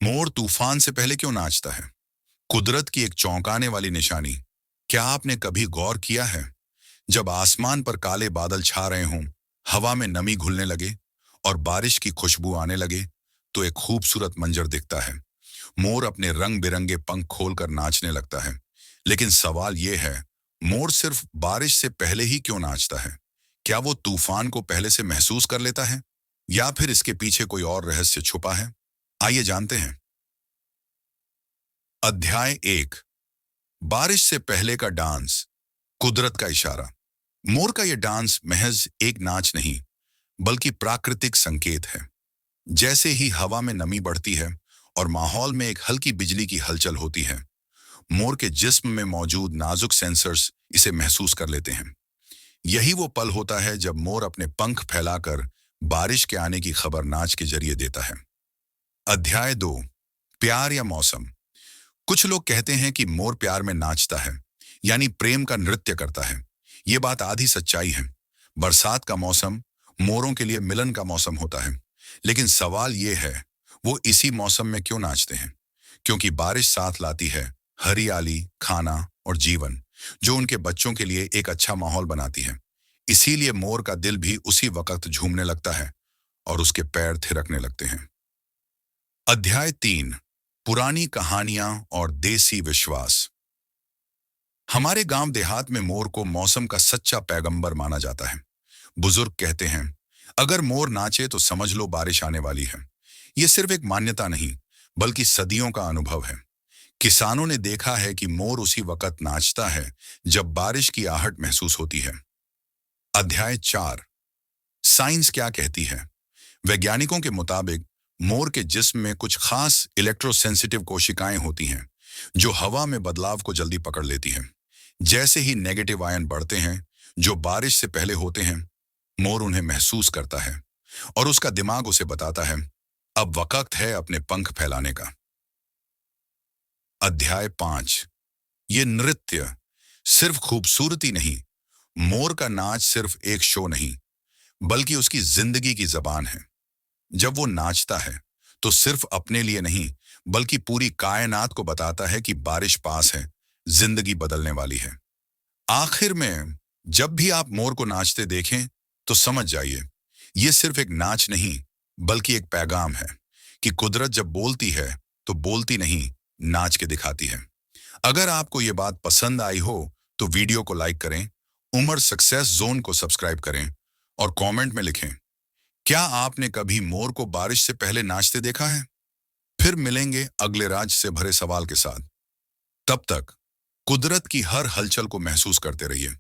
मोर तूफान से पहले क्यों नाचता है? कुदरत की एक चौंकाने वाली निशानी। क्या आपने कभी गौर किया है, जब आसमान पर काले बादल छा रहे हों, हवा में नमी घुलने लगे और बारिश की खुशबू आने लगे, तो एक खूबसूरत मंजर दिखता है। मोर अपने रंग बिरंगे पंख खोलकर नाचने लगता है। लेकिन सवाल यह है, मोर सिर्फ बारिश से पहले ही क्यों नाचता है? क्या वो तूफान को पहले से महसूस कर लेता है, या फिर इसके पीछे कोई और रहस्य छुपा है? आइए जानते हैं। अध्याय 1। बारिश से पहले का डांस, कुदरत का इशारा। मोर का यह डांस महज एक नाच नहीं, बल्कि प्राकृतिक संकेत है। जैसे ही हवा में नमी बढ़ती है और माहौल में एक हल्की बिजली की हलचल होती है, मोर के जिस्म में मौजूद नाजुक सेंसर्स इसे महसूस कर लेते हैं। यही वो पल होता है जब मोर अपने पंख फैलाकर बारिश के आने की खबर नाच के जरिए देता है। अध्याय 2। प्यार या मौसम। कुछ लोग कहते हैं कि मोर प्यार में नाचता है, यानी प्रेम का नृत्य करता है। ये बात आधी सच्चाई है। बरसात का मौसम मोरों के लिए मिलन का मौसम होता है। लेकिन सवाल ये है, वो इसी मौसम में क्यों नाचते हैं? क्योंकि बारिश साथ लाती है हरियाली, खाना और जीवन, जो उनके बच्चों के लिए एक अच्छा माहौल बनाती है। इसीलिए मोर का दिल भी उसी वक्त झूमने लगता है और उसके पैर थिरकने लगते हैं। अध्याय 3। पुरानी कहानियां और देसी विश्वास। हमारे गांव देहात में मोर को मौसम का सच्चा पैगंबर माना जाता है। बुजुर्ग कहते हैं, अगर मोर नाचे तो समझ लो बारिश आने वाली है। ये सिर्फ एक मान्यता नहीं, बल्कि सदियों का अनुभव है। किसानों ने देखा है कि मोर उसी वक्त नाचता है जब बारिश की आहट महसूस होती है। अध्याय 4। साइंस क्या कहती है। वैज्ञानिकों के मुताबिक मोर के जिस्म में कुछ खास इलेक्ट्रोसेंसिटिव कोशिकाएं होती हैं, जो हवा में बदलाव को जल्दी पकड़ लेती हैं। जैसे ही नेगेटिव आयन बढ़ते हैं, जो बारिश से पहले होते हैं, मोर उन्हें महसूस करता है और उसका दिमाग उसे बताता है, अब वक्त है अपने पंख फैलाने का। अध्याय 5। ये नृत्य सिर्फ खूबसूरती नहीं, मोर का नाच सिर्फ एक शो नहीं, बल्कि उसकी जिंदगी की जबान है। जब वो नाचता है, तो सिर्फ अपने लिए नहीं, बल्कि पूरी कायनात को बताता है कि बारिश पास है, जिंदगी बदलने वाली है। आखिर में, जब भी आप मोर को नाचते देखें, तो समझ जाइए, ये सिर्फ एक नाच नहीं, बल्कि एक पैगाम है कि कुदरत जब बोलती है, तो बोलती नहीं, नाच के दिखाती है। अगर आपको ये बात पसंद आई हो, तो वीडियो को लाइक करें, उमर सक्सेस जोन को सब्सक्राइब करें और कमेंट में लिखें, क्या आपने कभी मोर को बारिश से पहले नाचते देखा है? फिर मिलेंगे अगले राज से भरे सवाल के साथ। तब तक कुदरत की हर हलचल को महसूस करते रहिए।